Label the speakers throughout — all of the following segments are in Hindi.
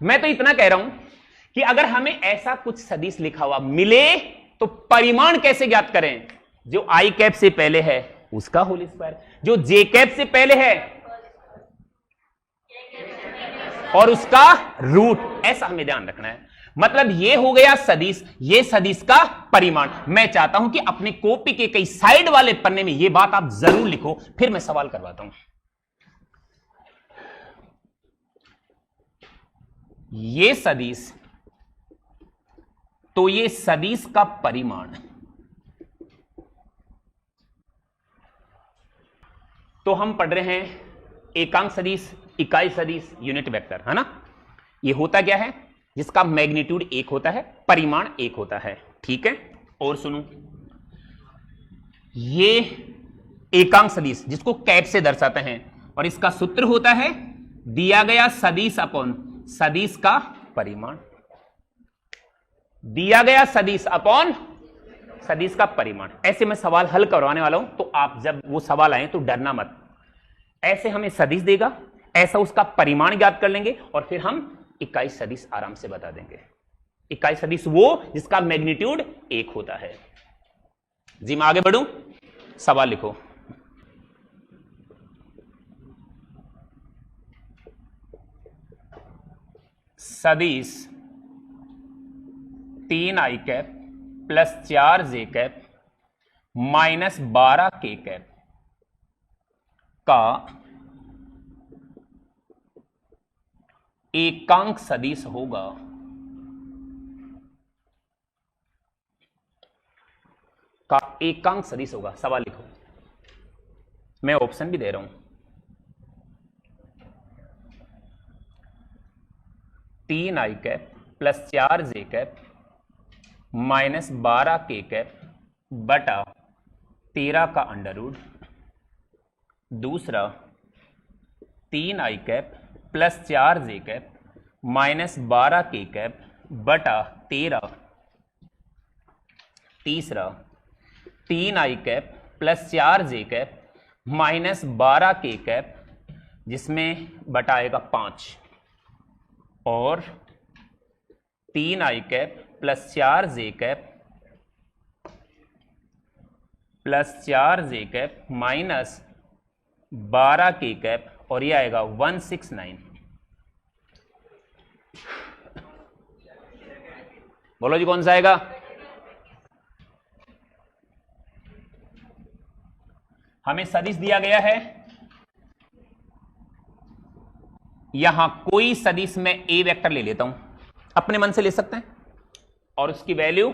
Speaker 1: मैं तो इतना कह रहा हूं कि अगर हमें ऐसा कुछ सदिश लिखा हुआ मिले तो परिमाण कैसे ज्ञात करें? जो आई कैप से पहले है उसका होल स्क्वायर, जो जे कैप से पहले है और उसका रूट, ऐसा हमें ध्यान रखना है। मतलब ये हो गया सदिश, ये सदिश का परिमाण। मैं चाहता हूं कि अपने कॉपी के कई साइड वाले पन्ने में ये बात आप जरूर लिखो, फिर मैं सवाल करवाता हूं। ये सदिश, तो ये सदिश का परिमाण, तो हम पढ़ रहे हैं एकांक सदिश, इकाई सदिश, यूनिट वेक्टर, है ना। ये होता क्या है? जिसका मैग्नीट्यूड 1 होता है, परिमाण 1 होता है, ठीक है। और सुनो, ये एकांक सदिश जिसको कैप से दर्शाते हैं, और इसका सूत्र होता है दिया गया सदिश अपॉन सदिश का परिमाण, दिया गया सदिश अपॉन सदिश का परिमाण। ऐसे मैं सवाल हल करवाने वाला हूं, तो आप जब वो सवाल आए तो डरना मत। ऐसे हमें सदिश देगा, ऐसा उसका परिमाण ज्ञात कर लेंगे, और फिर हम इकाई सदिश आराम से बता देंगे। इकाई सदिश वो जिसका मैग्नीट्यूड 1 होता है। जी मैं आगे बढ़ूं, सवाल लिखो। सदिश 3i cap plus 4j cap minus 12k cap का एकांक सदिश होगा। का एकांक सदिश होगा। सवाल लिखो, मैं ऑप्शन भी दे रहा हूं। 3i cap plus 4j cap minus 12k cap बटा 13 का अंडर रूट। दूसरा 3i cap plus 4j cap minus 12k cap बटा 13। तीसरा 3i cap plus 4j cap minus 12k cap जिसमें बटा आएगा 5, और 3i cap plus 4j cap plus 4j cap minus 12k cap, और ये आएगा 169। बोलो जी कौन सा आएगा? हमें सदिश दिया गया है, यहां कोई सदिश में ए वेक्टर ले लेता हूं, अपने मन से ले सकते हैं, और उसकी वैल्यू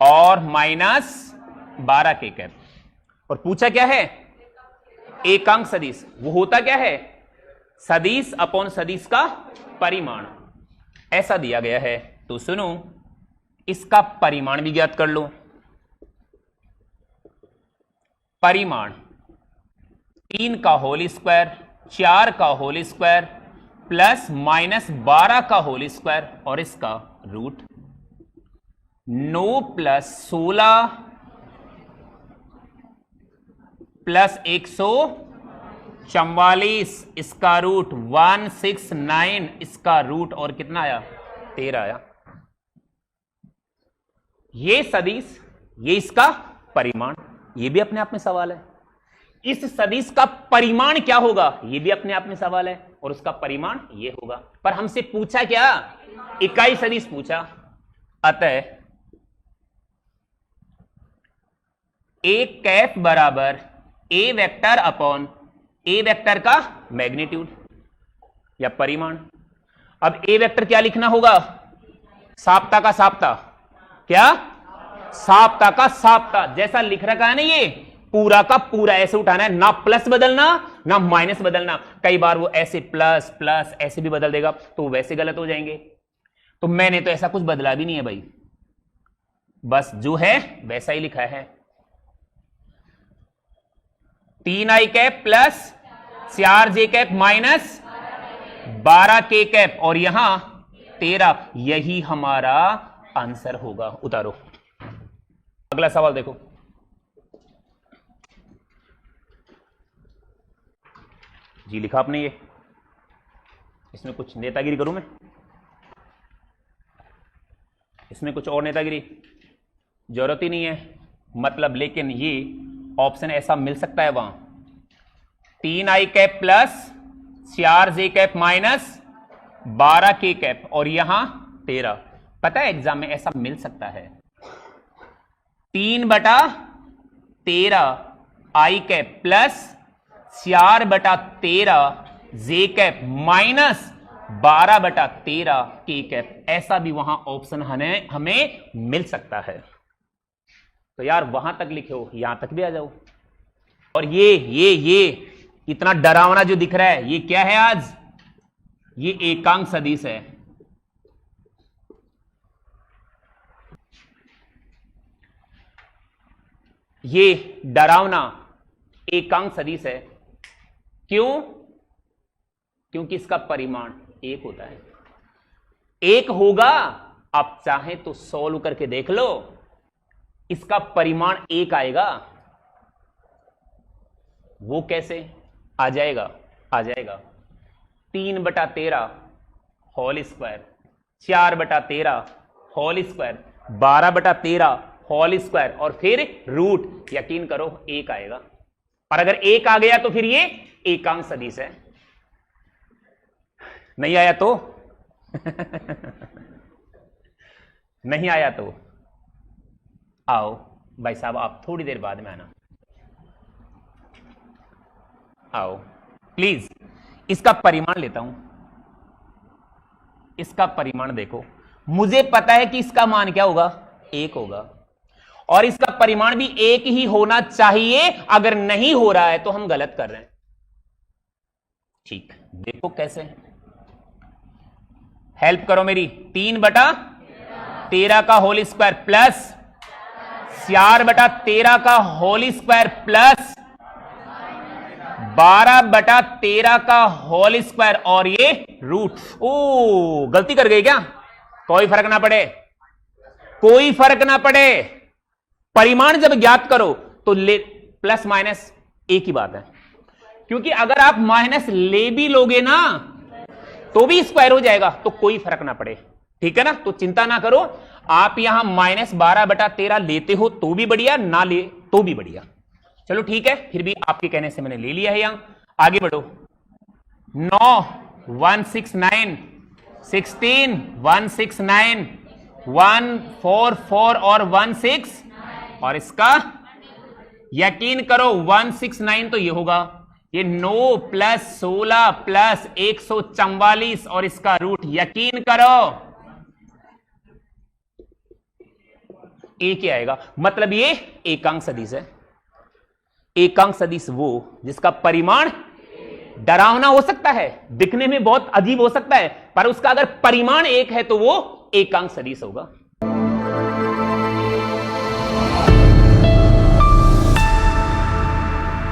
Speaker 1: और माइनस 12k कैप, और पूछा क्या है? एकांक सदिश। वो होता क्या है? सदिश अपॉन सदिश का परिमाण, ऐसा दिया गया है। तो सुनो, इसका परिमाण भी ज्ञात कर लो। परिमाण 3 का होल स्क्वायर, 4 का होल स्क्वायर प्लस माइनस 12 का होल स्क्वायर, और इसका रूट 9 प्लस 16 प्लस 144, इसका रूट 169, इसका रूट और कितना आया? 13 आया। ये सदिश, ये इसका परिमाण, ये भी अपने आप में सवाल है। इस सदिश का परिमाण क्या होगा? ये भी अपने आप में सवाल है, और उसका परिमाण ये होगा। पर हमसे पूछा क्या? इकाई सदिश पूछा। अतः ए कैप बराबर ए वेक्टर अपॉन ए वेक्टर का मैग्नीट्यूड या परिमाण। अब ए वेक्टर क्या लिखना होगा? साप्ता का साप्ता। क्या? साप्ता का साप्ता। जैसा लिख रखा है ना, ये पूरा का पूरा ऐसे उठाना है, ना प्लस बदलना ना माइनस बदलना। कई बार वो ऐसे प्लस प्लस ऐसे भी बदल देगा, तो वैसे गलत हो जाएंगे। तो मैंने तो ऐसा कुछ बदला भी नहीं है भाई, बस जो है वैसा ही लिखा है। 3i cap plus 4j cap minus 12k cap, और यहां 13, यही हमारा आंसर होगा। उतारो। अगला सवाल देखो। जी लिखा आपने ये, इसमें कुछ नेतागिरी करूं मैं, इसमें कुछ और नेतागिरी जरूरत ही नहीं है मतलब, लेकिन ये ऑप्शन ऐसा मिल सकता है वहां 3i cap plus 4j cap minus 12k cap और यहां 13। पता है एग्जाम में ऐसा मिल सकता है 3/13 i cap plus 4/13 J cap minus 12/13 के कैप, ऐसा भी वहां ऑप्शन हमें मिल सकता है। तो यार वहां तक लिखे हो, यहां तक भी आ जाओ। और ये इतना डरावना जो दिख रहा है ये क्या है आज, ये एकांक सदिश है। ये डरावना एकांक सदिश है। क्यों? क्योंकि इसका परिमाण 1 होता है। 1 होगा, आप चाहें तो सॉल्व करके देख लो, इसका परिमाण 1 आएगा। वो कैसे आ जाएगा? 3/13 whole square, 4/13 whole square, 12/13 whole square और फिर रूट। यकीन करो 1 आएगा। और अगर 1 आ गया तो फिर ये एकांक सदिश है। नहीं आया तो नहीं आया तो आओ भाई साहब, आप थोड़ी देर बाद में आना, आओ प्लीज। इसका परिमाण लेता हूं, इसका परिमाण देखो, मुझे पता है कि इसका मान क्या होगा, 1 होगा और इसका परिमाण भी 1 ही होना चाहिए। अगर नहीं हो रहा है तो हम गलत कर रहे हैं। ठीक, देखो कैसे, हेल्प करो मेरी। 3/13 का होल स्क्वायर प्लस 4/13 का होल स्क्वायर प्लस 12/13 का होल स्क्वायर और ये रूट। ओ गलती कर गई क्या? कोई फर्क ना पड़े, कोई फर्क ना पड़े। परिमाण जब ज्ञात करो तो ले प्लस माइनस एक ही बात है, क्योंकि अगर आप माइनस ले भी लोगे ना तो भी स्क्वायर हो जाएगा, तो कोई फर्क ना पड़े। ठीक है ना? तो चिंता ना करो, आप यहां -12/13 लेते हो तो भी बढ़िया, ना ले तो भी बढ़िया। चलो ठीक है, फिर भी आपके कहने से मैंने ले लिया है। यहां आगे बढ़ो। 9 169 16 169 144 और 16 और इसका यकीन करो 169 तो ये होगा, ये 9 + 16 + 144 और इसका रूट। यकीन करो एक ही आएगा, मतलब ये एकांक सदिश है। एकांक सदिश वो जिसका परिमाण डरावना हो सकता है, दिखने में बहुत अजीब हो सकता है, पर उसका अगर परिमाण 1 है तो वो एकांक सदिश होगा।